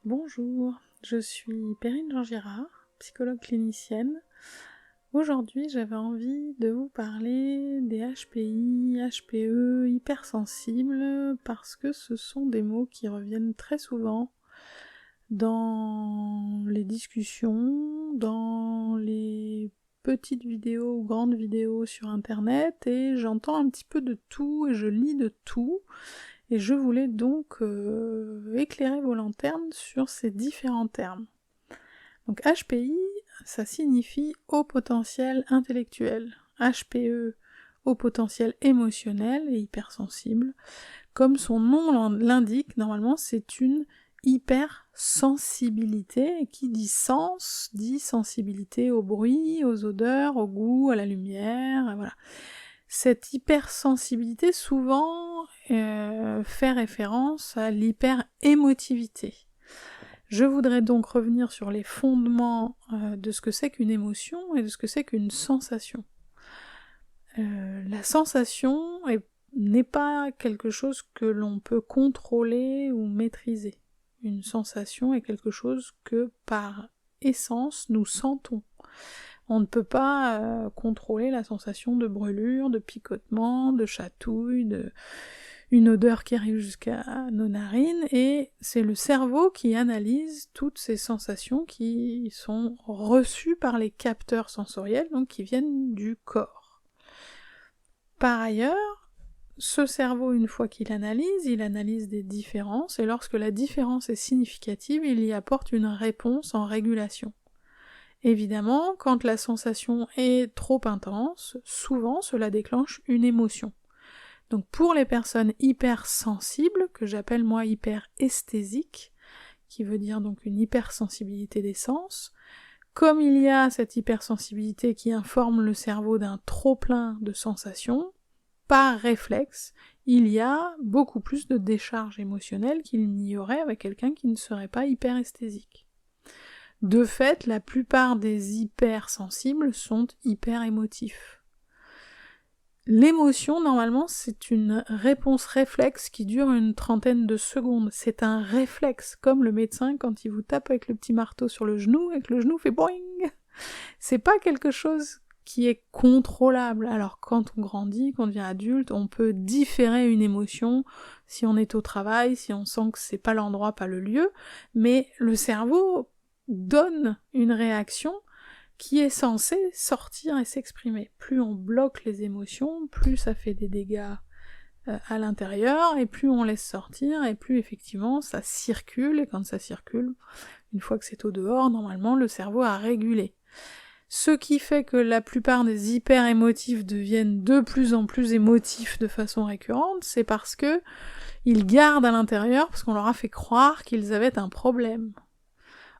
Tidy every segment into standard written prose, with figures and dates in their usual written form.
Bonjour, je suis Perrine Jean-Girard, psychologue clinicienne. Aujourd'hui, j'avais envie de vous parler des HPI, HPE, hypersensibles, parce que ce sont des mots qui reviennent très souvent dans les discussions, dans les petites vidéos ou grandes vidéos sur internet, et j'entends un petit peu de tout et je lis de tout. Et je voulais donc éclairer vos lanternes sur ces différents termes. Donc HPI, ça signifie haut potentiel intellectuel. HPE, haut potentiel émotionnel et hypersensible. Comme son nom l'indique, normalement c'est une hypersensibilité, et qui dit sens, dit sensibilité au bruit, aux odeurs, au goût, à la lumière, voilà. Cette hypersensibilité souvent fait référence à l'hyperémotivité. Je voudrais donc revenir sur les fondements de ce que c'est qu'une émotion et de ce que c'est qu'une sensation. La sensation n'est pas quelque chose que l'on peut contrôler ou maîtriser. Une sensation est quelque chose que par essence nous sentons. On ne peut pas contrôler la sensation de brûlure, de picotement, de chatouille, une odeur qui arrive jusqu'à nos narines, et c'est le cerveau qui analyse toutes ces sensations qui sont reçues par les capteurs sensoriels, donc qui viennent du corps. Par ailleurs, ce cerveau, une fois qu'il analyse, il analyse des différences, et lorsque la différence est significative, il y apporte une réponse en régulation. Évidemment, quand la sensation est trop intense, souvent cela déclenche une émotion. Donc pour les personnes hypersensibles, que j'appelle moi hyperesthésiques, qui veut dire donc une hypersensibilité des sens, comme il y a cette hypersensibilité qui informe le cerveau d'un trop-plein de sensations, par réflexe, il y a beaucoup plus de décharge émotionnelle qu'il n'y aurait avec quelqu'un qui ne serait pas hyperesthésique. De fait, la plupart des hypersensibles sont hyper-émotifs. L'émotion, normalement, c'est une réponse réflexe qui dure une trentaine de secondes. C'est un réflexe, comme le médecin quand il vous tape avec le petit marteau sur le genou et que le genou fait boing. C'est pas quelque chose qui est contrôlable. Alors quand on grandit, quand on devient adulte, on peut différer une émotion si on est au travail, si on sent que c'est pas l'endroit, pas le lieu, mais le cerveau donne une réaction qui est censée sortir et s'exprimer. Plus on bloque les émotions, plus ça fait des dégâts à l'intérieur, et plus on laisse sortir, et plus effectivement ça circule, et quand ça circule, une fois que c'est au dehors, normalement le cerveau a régulé. Ce qui fait que la plupart des hyper-émotifs deviennent de plus en plus émotifs de façon récurrente, c'est parce que ils gardent à l'intérieur, parce qu'on leur a fait croire qu'ils avaient un problème.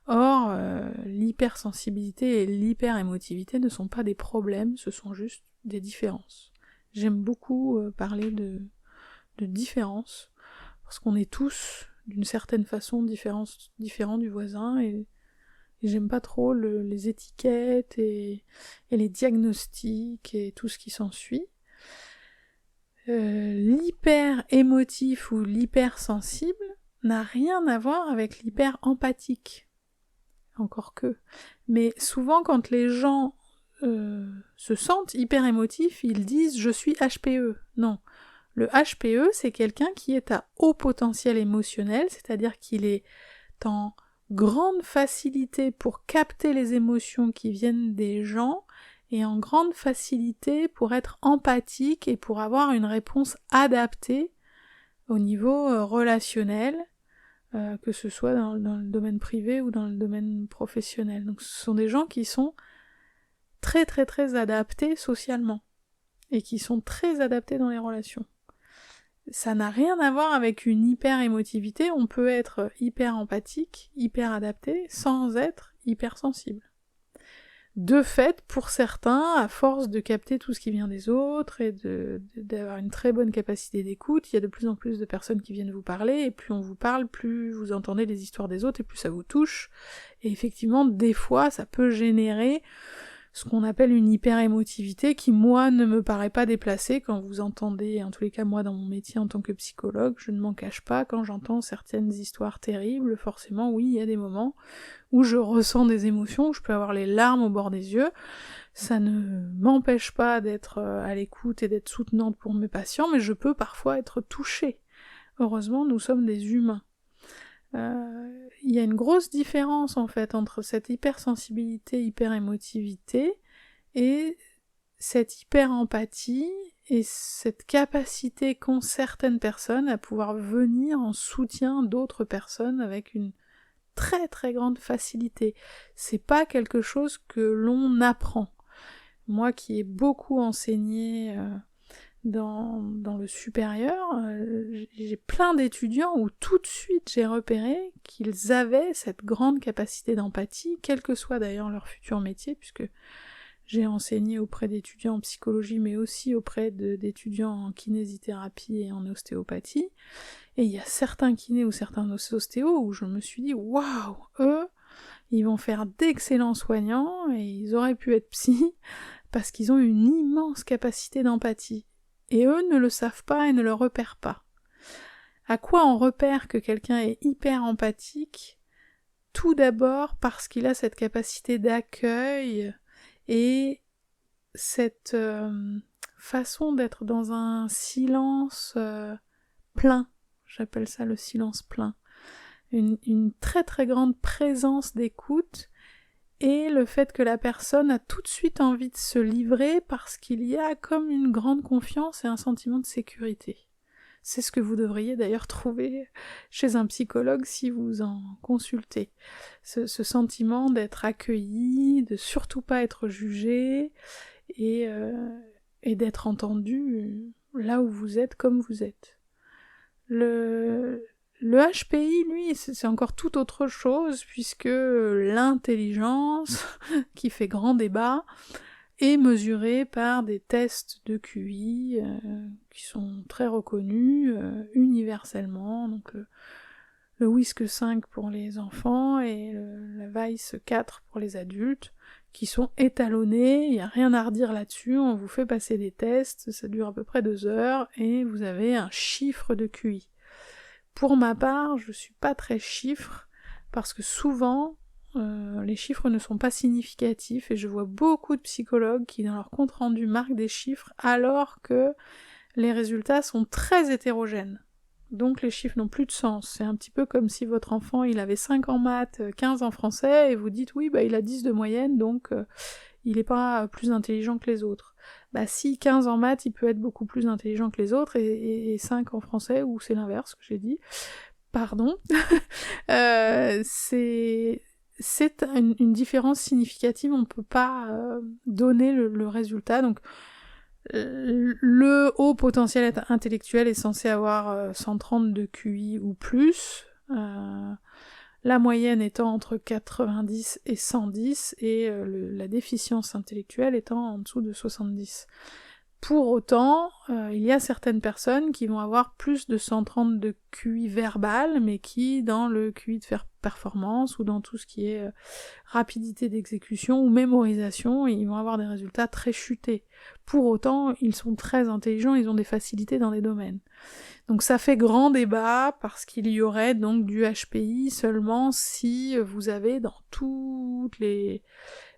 Or, l'hypersensibilité et l'hyperémotivité ne sont pas des problèmes, ce sont juste des différences. J'aime beaucoup parler de différences, parce qu'on est tous, d'une certaine façon, différents du voisin, et j'aime pas trop les étiquettes et les diagnostics et tout ce qui s'ensuit. L'hyper-émotif ou l'hypersensible n'a rien à voir avec l'hyper-empathique. Encore que. Mais souvent, quand les gens se sentent hyper émotifs, ils disent « je suis HPE ». Non. Le HPE, c'est quelqu'un qui est à haut potentiel émotionnel, c'est-à-dire qu'il est en grande facilité pour capter les émotions qui viennent des gens, et en grande facilité pour être empathique et pour avoir une réponse adaptée au niveau relationnel, que ce soit dans le domaine privé ou dans le domaine professionnel. Donc ce sont des gens qui sont très très très adaptés socialement et qui sont très adaptés dans les relations. Ça n'a rien à voir avec une hyper-émotivité, on peut être hyper empathique, hyper adapté, sans être hypersensible. De fait, pour certains, à force de capter tout ce qui vient des autres et d'avoir une très bonne capacité d'écoute, il y a de plus en plus de personnes qui viennent vous parler, et plus on vous parle, plus vous entendez les histoires des autres, et plus ça vous touche. Et effectivement, des fois, ça peut générer ce qu'on appelle une hyper-émotivité qui, moi, ne me paraît pas déplacée quand vous entendez, en tous les cas moi dans mon métier en tant que psychologue, je ne m'en cache pas, quand j'entends certaines histoires terribles, forcément oui, il y a des moments où je ressens des émotions, où je peux avoir les larmes au bord des yeux. Ça ne m'empêche pas d'être à l'écoute et d'être soutenante pour mes patients, mais je peux parfois être touchée. Heureusement, nous sommes des humains. Il y a une grosse différence en fait entre cette hypersensibilité, hyper-émotivité et cette hyper-empathie et cette capacité qu'ont certaines personnes à pouvoir venir en soutien d'autres personnes avec une très très grande facilité. C'est pas quelque chose que l'on apprend. Moi qui ai beaucoup enseigné dans le supérieur, j'ai plein d'étudiants où tout de suite j'ai repéré qu'ils avaient cette grande capacité d'empathie, quel que soit d'ailleurs leur futur métier, puisque j'ai enseigné auprès d'étudiants en psychologie, mais aussi auprès d'étudiants en kinésithérapie et en ostéopathie. Et il y a certains kinés ou certains ostéos où je me suis dit, waouh, eux, ils vont faire d'excellents soignants et ils auraient pu être psy parce qu'ils ont une immense capacité d'empathie. Et eux ne le savent pas et ne le repèrent pas. À quoi on repère que quelqu'un est hyper empathique? Tout d'abord parce qu'il a cette capacité d'accueil et cette façon d'être dans un silence plein. J'appelle ça le silence plein. Une très très grande présence d'écoute et le fait que la personne a tout de suite envie de se livrer parce qu'il y a comme une grande confiance et un sentiment de sécurité. C'est ce que vous devriez d'ailleurs trouver chez un psychologue si vous en consultez. Ce sentiment d'être accueilli, de surtout pas être jugé et d'être entendu là où vous êtes comme vous êtes. Le HPI, lui, c'est encore tout autre chose, puisque l'intelligence, qui fait grand débat, est mesurée par des tests de QI qui sont très reconnus universellement, donc le WISC 5 pour les enfants et la VICE 4 pour les adultes, qui sont étalonnés, il n'y a rien à redire là-dessus, on vous fait passer des tests, ça dure à peu près 2 heures, et vous avez un chiffre de QI. Pour ma part, je suis pas très chiffre, parce que souvent, les chiffres ne sont pas significatifs, et je vois beaucoup de psychologues qui, dans leur compte-rendu, marquent des chiffres, alors que les résultats sont très hétérogènes. Donc les chiffres n'ont plus de sens. C'est un petit peu comme si votre enfant, il avait 5 en maths, 15 en français, et vous dites, oui, bah il a 10 de moyenne, donc il n'est pas plus intelligent que les autres. Bah si 15 en maths, il peut être beaucoup plus intelligent que les autres, et 5 en français, ou c'est l'inverse que j'ai dit. Pardon. C'est une différence significative, on ne peut pas donner le résultat, donc le haut potentiel intellectuel est censé avoir 130 de QI ou plus, la moyenne étant entre 90 et 110, et la déficience intellectuelle étant en dessous de 70. Pour autant, il y a certaines personnes qui vont avoir plus de 130 de QI verbal, mais qui, dans le QI de performance, ou dans tout ce qui est rapidité d'exécution ou mémorisation, ils vont avoir des résultats très chutés. Pour autant, ils sont très intelligents, ils ont des facilités dans des domaines. Donc ça fait grand débat, parce qu'il y aurait donc du HPI seulement si vous avez dans toutes les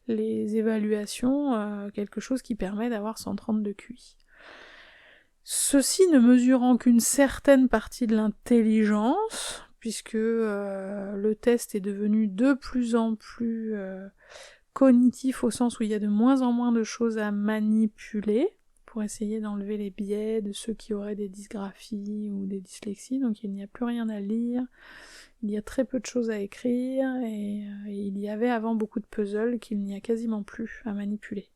évaluations quelque chose qui permet d'avoir 130 de QI. Ceci ne mesurant qu'une certaine partie de l'intelligence, puisque le test est devenu de plus en plus cognitif, au sens où il y a de moins en moins de choses à manipuler pour essayer d'enlever les biais de ceux qui auraient des dysgraphies ou des dyslexies, donc il n'y a plus rien à lire, il y a très peu de choses à écrire, et il y avait avant beaucoup de puzzles qu'il n'y a quasiment plus à manipuler,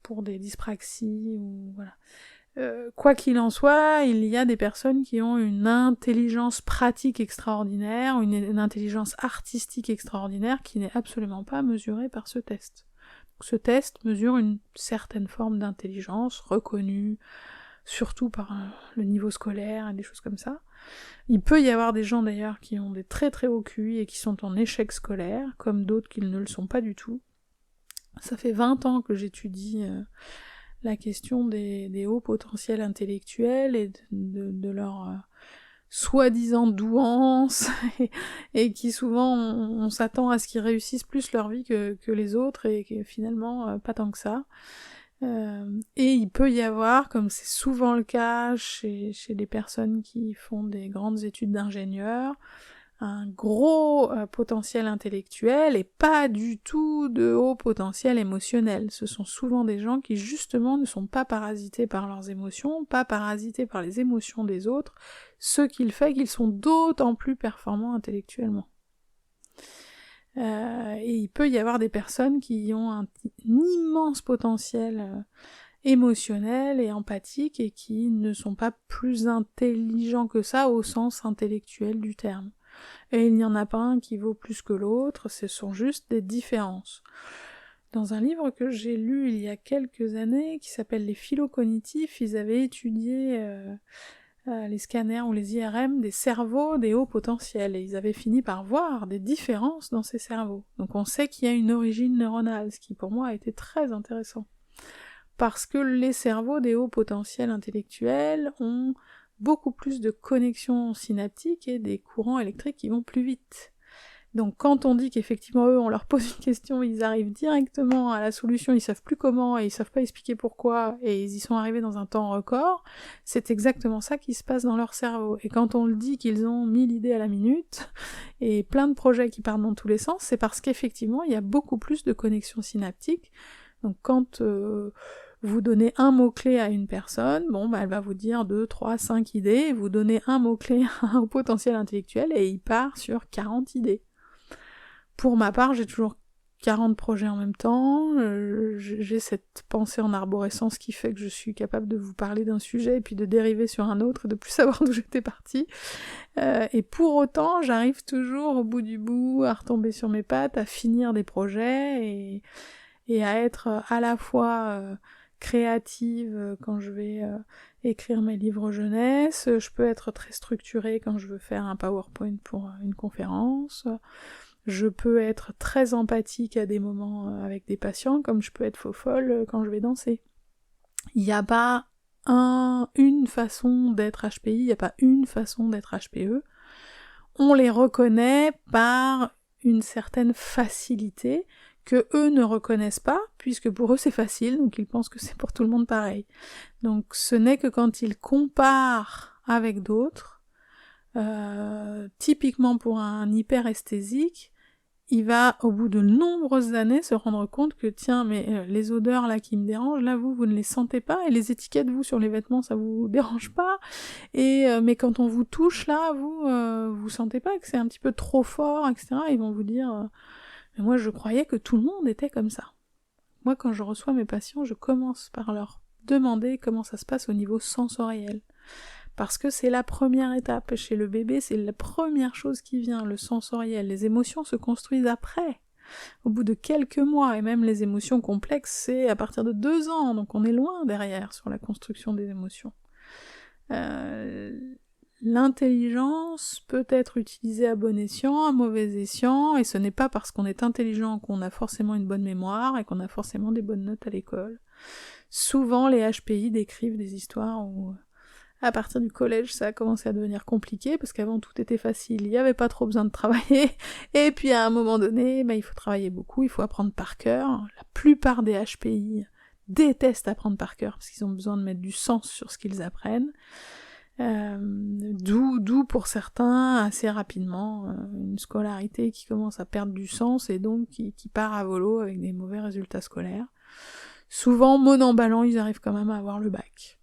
pour des dyspraxies ou voilà. Quoi qu'il en soit, il y a des personnes qui ont une intelligence pratique extraordinaire, une intelligence artistique extraordinaire qui n'est absolument pas mesurée par ce test. Donc, ce test mesure une certaine forme d'intelligence reconnue, surtout par le niveau scolaire et des choses comme ça. Il peut y avoir des gens d'ailleurs qui ont des très très hauts QI et qui sont en échec scolaire, comme d'autres qui ne le sont pas du tout. Ça fait 20 ans que j'étudie la question des hauts potentiels intellectuels et de leur soi-disant douance et qui souvent on s'attend à ce qu'ils réussissent plus leur vie que les autres et que finalement pas tant que ça. Et il peut y avoir, comme c'est souvent le cas chez des personnes qui font des grandes études d'ingénieur, un gros potentiel intellectuel et pas du tout de haut potentiel émotionnel. Ce sont souvent des gens qui justement ne sont pas parasités par leurs émotions, pas parasités par les émotions des autres, ce qui fait qu'ils sont d'autant plus performants intellectuellement. Et il peut y avoir des personnes qui ont un immense potentiel émotionnel et empathique et qui ne sont pas plus intelligents que ça au sens intellectuel du terme. Et il n'y en a pas un qui vaut plus que l'autre, ce sont juste des différences. Dans un livre que j'ai lu il y a quelques années, qui s'appelle Les phylocognitifs, ils avaient étudié les scanners ou les IRM des cerveaux des hauts potentiels, et ils avaient fini par voir des différences dans ces cerveaux. Donc on sait qu'il y a une origine neuronale, ce qui pour moi a été très intéressant. Parce que les cerveaux des hauts potentiels intellectuels ont beaucoup plus de connexions synaptiques et des courants électriques qui vont plus vite. Donc quand on dit qu'effectivement eux, on leur pose une question, ils arrivent directement à la solution, ils savent plus comment et ils savent pas expliquer pourquoi et ils y sont arrivés dans un temps record, c'est exactement ça qui se passe dans leur cerveau. Et quand on le dit qu'ils ont 1000 idées à la minute et plein de projets qui partent dans tous les sens, c'est parce qu'effectivement il y a beaucoup plus de connexions synaptiques. Donc quand vous donnez un mot-clé à une personne, elle va vous dire 2, 3, 5 idées, vous donnez un mot-clé au potentiel intellectuel et il part sur 40 idées. Pour ma part, j'ai toujours 40 projets en même temps, j'ai cette pensée en arborescence qui fait que je suis capable de vous parler d'un sujet et puis de dériver sur un autre et de plus savoir d'où j'étais partie. Et pour autant, j'arrive toujours au bout du bout à retomber sur mes pattes, à finir des projets et à être à la fois créative quand je vais écrire mes livres jeunesse, je peux être très structurée quand je veux faire un PowerPoint pour une conférence, je peux être très empathique à des moments avec des patients, comme je peux être faux-folle quand je vais danser. Il n'y a pas une façon d'être HPI, il n'y a pas une façon d'être HPE. On les reconnaît par une certaine facilité que eux ne reconnaissent pas, puisque pour eux c'est facile, donc ils pensent que c'est pour tout le monde pareil. Donc ce n'est que quand ils comparent avec d'autres, typiquement pour un hyperesthésique, il va au bout de nombreuses années se rendre compte que tiens, mais les odeurs là qui me dérangent, là vous ne les sentez pas, et les étiquettes vous sur les vêtements ça vous dérange pas, et mais quand on vous touche là, vous sentez pas que c'est un petit peu trop fort, etc. Ils vont vous dire mais moi je croyais que tout le monde était comme ça. Moi quand je reçois mes patients, je commence par leur demander comment ça se passe au niveau sensoriel. Parce que c'est la première étape. Chez le bébé, c'est la première chose qui vient, le sensoriel. Les émotions se construisent après, au bout de quelques mois, et même les émotions complexes, c'est à partir de 2 ans, donc on est loin derrière sur la construction des émotions. L'intelligence peut être utilisée à bon escient, à mauvais escient, et ce n'est pas parce qu'on est intelligent qu'on a forcément une bonne mémoire et qu'on a forcément des bonnes notes à l'école. Souvent, les HPI décrivent des histoires où à partir du collège, ça a commencé à devenir compliqué, parce qu'avant tout était facile, il n'y avait pas trop besoin de travailler, et puis à un moment donné, il faut travailler beaucoup, il faut apprendre par cœur. La plupart des HPI détestent apprendre par cœur, parce qu'ils ont besoin de mettre du sens sur ce qu'ils apprennent. D'où pour certains, assez rapidement, une scolarité qui commence à perdre du sens, et donc qui part à volo avec des mauvais résultats scolaires. Souvent, monemballant, ils arrivent quand même à avoir le bac.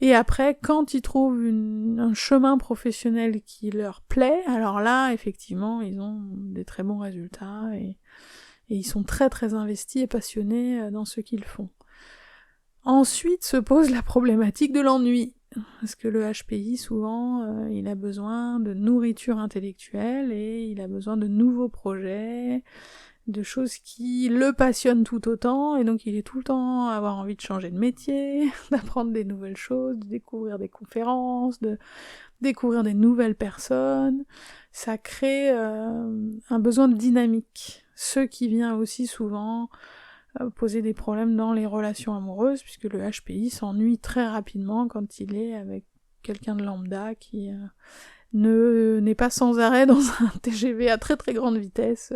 Et après, quand ils trouvent un chemin professionnel qui leur plaît, alors là, effectivement, ils ont des très bons résultats et ils sont très très investis et passionnés dans ce qu'ils font. Ensuite se pose la problématique de l'ennui, parce que le HPI, souvent, il a besoin de nourriture intellectuelle et il a besoin de nouveaux projets, de choses qui le passionnent tout autant, et donc il est tout le temps à avoir envie de changer de métier, d'apprendre des nouvelles choses, de découvrir des conférences, de découvrir des nouvelles personnes. Ça crée un besoin de dynamique, ce qui vient aussi souvent poser des problèmes dans les relations amoureuses, puisque le HPI s'ennuie très rapidement quand il est avec quelqu'un de lambda qui n'est pas sans arrêt dans un TGV à très très grande vitesse,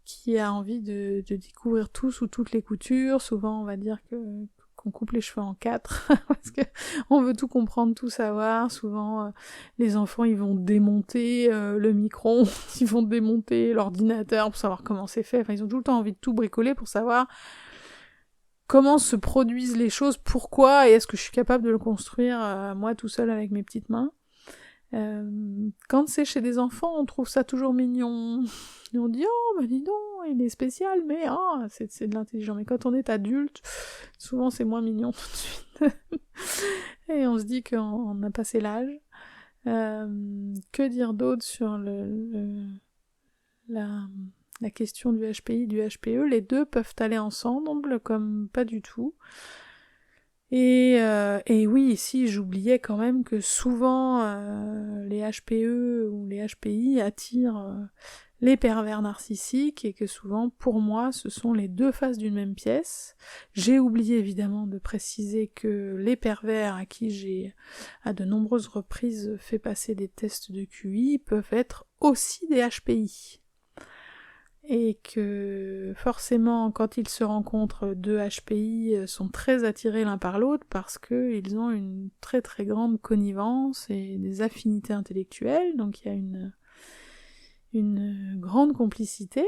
qui a envie de découvrir tout sous toutes les coutures. Souvent on va dire qu'on coupe les cheveux en 4 parce que on veut tout comprendre, tout savoir. Souvent les enfants ils vont démonter le micro-ondes, ils vont démonter l'ordinateur pour savoir comment c'est fait. Enfin, ils ont tout le temps envie de tout bricoler pour savoir comment se produisent les choses, pourquoi, et est-ce que je suis capable de le construire moi tout seul avec mes petites mains. Quand c'est chez des enfants, on trouve ça toujours mignon. Et on dit « Oh, bah dis donc, il est spécial, mais oh, c'est de l'intelligent. » Mais quand on est adulte, souvent c'est moins mignon tout de suite. Et on se dit qu'on a passé l'âge. Que dire d'autre sur la question du HPI, du HPE? Les deux peuvent aller ensemble, comme pas du tout. Et oui, ici j'oubliais quand même que souvent les HPE ou les HPI attirent les pervers narcissiques, et que souvent, pour moi, ce sont les deux faces d'une même pièce. J'ai oublié évidemment de préciser que les pervers à qui j'ai à de nombreuses reprises fait passer des tests de QI peuvent être aussi des HPI. Et que forcément, quand ils se rencontrent, deux HPI sont très attirés l'un par l'autre parce qu'ils ont une très très grande connivence et des affinités intellectuelles, donc il y a une grande complicité,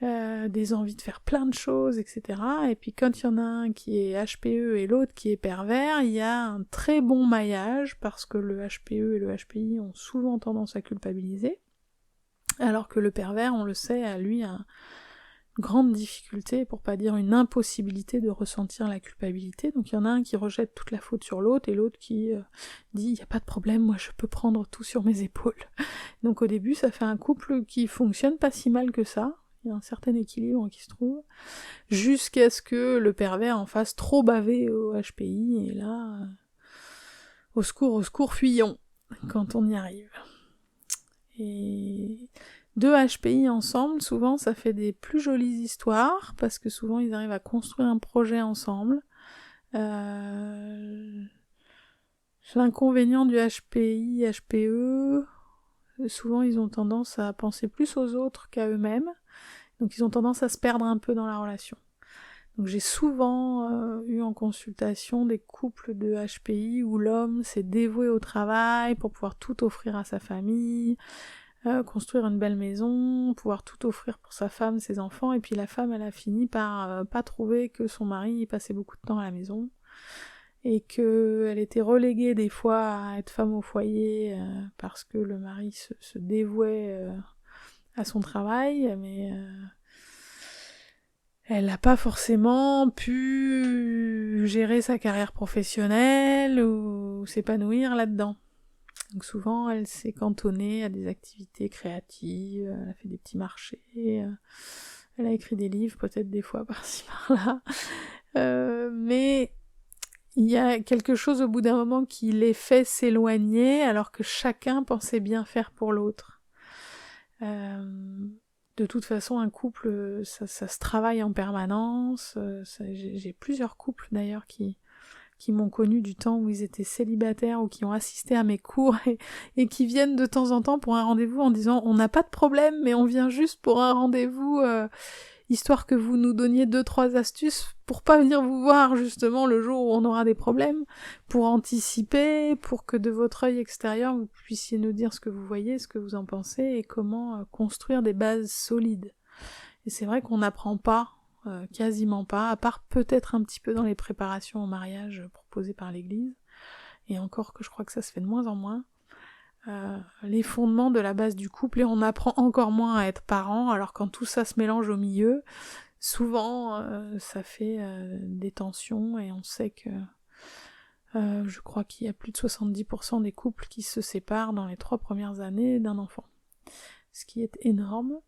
des envies de faire plein de choses, etc. Et puis quand il y en a un qui est HPE et l'autre qui est pervers, il y a un très bon maillage parce que le HPE et le HPI ont souvent tendance à culpabiliser. Alors que le pervers, on le sait, a lui une grande difficulté, pour pas dire une impossibilité de ressentir la culpabilité. Donc il y en a un qui rejette toute la faute sur l'autre et l'autre qui dit « il n'y a pas de problème, moi je peux prendre tout sur mes épaules ». Donc au début ça fait un couple qui fonctionne pas si mal que ça, il y a un certain équilibre qui se trouve, jusqu'à ce que le pervers en fasse trop baver au HPI, et là, au secours, fuyons, quand on y arrive. Et deux HPI ensemble, souvent ça fait des plus jolies histoires, parce que souvent ils arrivent à construire un projet ensemble. L'inconvénient du HPI, HPE, souvent ils ont tendance à penser plus aux autres qu'à eux-mêmes, donc ils ont tendance à se perdre un peu dans la relation. Donc j'ai souvent eu en consultation des couples de HPI où l'homme s'est dévoué au travail pour pouvoir tout offrir à sa famille, construire une belle maison, pouvoir tout offrir pour sa femme, ses enfants, et puis la femme elle a fini par pas trouver que son mari passait beaucoup de temps à la maison, et qu'elle était reléguée des fois à être femme au foyer parce que le mari se dévouait à son travail, mais elle n'a pas forcément pu gérer sa carrière professionnelle ou s'épanouir là-dedans. Donc souvent, elle s'est cantonnée à des activités créatives, elle a fait des petits marchés, elle a écrit des livres, peut-être des fois par-ci par-là. Mais il y a quelque chose au bout d'un moment qui les fait s'éloigner, alors que chacun pensait bien faire pour l'autre. De toute façon, un couple, ça se travaille en permanence. J'ai plusieurs couples d'ailleurs qui m'ont connu du temps où ils étaient célibataires ou qui ont assisté à mes cours et qui viennent de temps en temps pour un rendez-vous en disant « on n'a pas de problème, mais on vient juste pour un rendez-vous histoire que vous nous donniez 2-3 astuces pour pas venir vous voir justement le jour où on aura des problèmes, pour anticiper, pour que de votre œil extérieur vous puissiez nous dire ce que vous voyez, ce que vous en pensez et comment construire des bases solides. » Et c'est vrai qu'on n'apprend pas, quasiment pas, à part peut-être un petit peu dans les préparations au mariage proposées par l'église, et encore que je crois que ça se fait de moins en moins, les fondements de la base du couple, et on apprend encore moins à être parent, alors quand tout ça se mélange au milieu, souvent ça fait des tensions, et on sait que je crois qu'il y a plus de 70% des couples qui se séparent dans les 3 premières années d'un enfant, ce qui est énorme.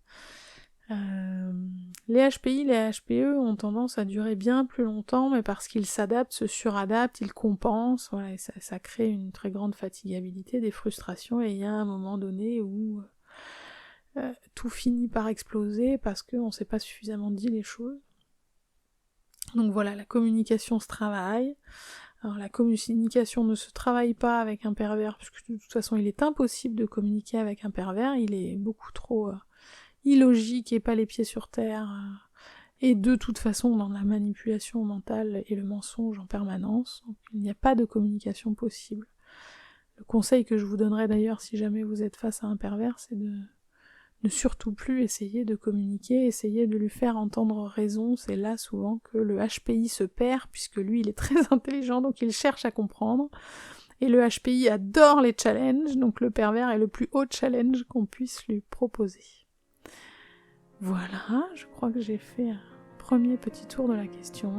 Les HPI, les HPE ont tendance à durer bien plus longtemps, mais parce qu'ils s'adaptent, se suradaptent, ils compensent, voilà, et ça crée une très grande fatigabilité, des frustrations, et il y a un moment donné où tout finit par exploser parce qu'on ne s'est pas suffisamment dit les choses. Donc voilà, la communication se travaille. Alors la communication ne se travaille pas avec un pervers, puisque de toute façon il est impossible de communiquer avec un pervers, il est beaucoup trop illogique et pas les pieds sur terre, et de toute façon dans la manipulation mentale et le mensonge en permanence, donc il n'y a pas de communication possible. Le conseil que je vous donnerais d'ailleurs si jamais vous êtes face à un pervers, c'est de ne surtout plus essayer de communiquer, essayer de lui faire entendre raison, c'est là souvent que le HPI se perd, puisque lui il est très intelligent, donc il cherche à comprendre, et le HPI adore les challenges, donc le pervers est le plus haut challenge qu'on puisse lui proposer. Voilà, je crois que j'ai fait un premier petit tour de la question.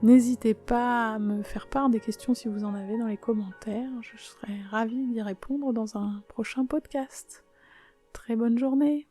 N'hésitez pas à me faire part des questions si vous en avez dans les commentaires, je serais ravie d'y répondre dans un prochain podcast. Très bonne journée!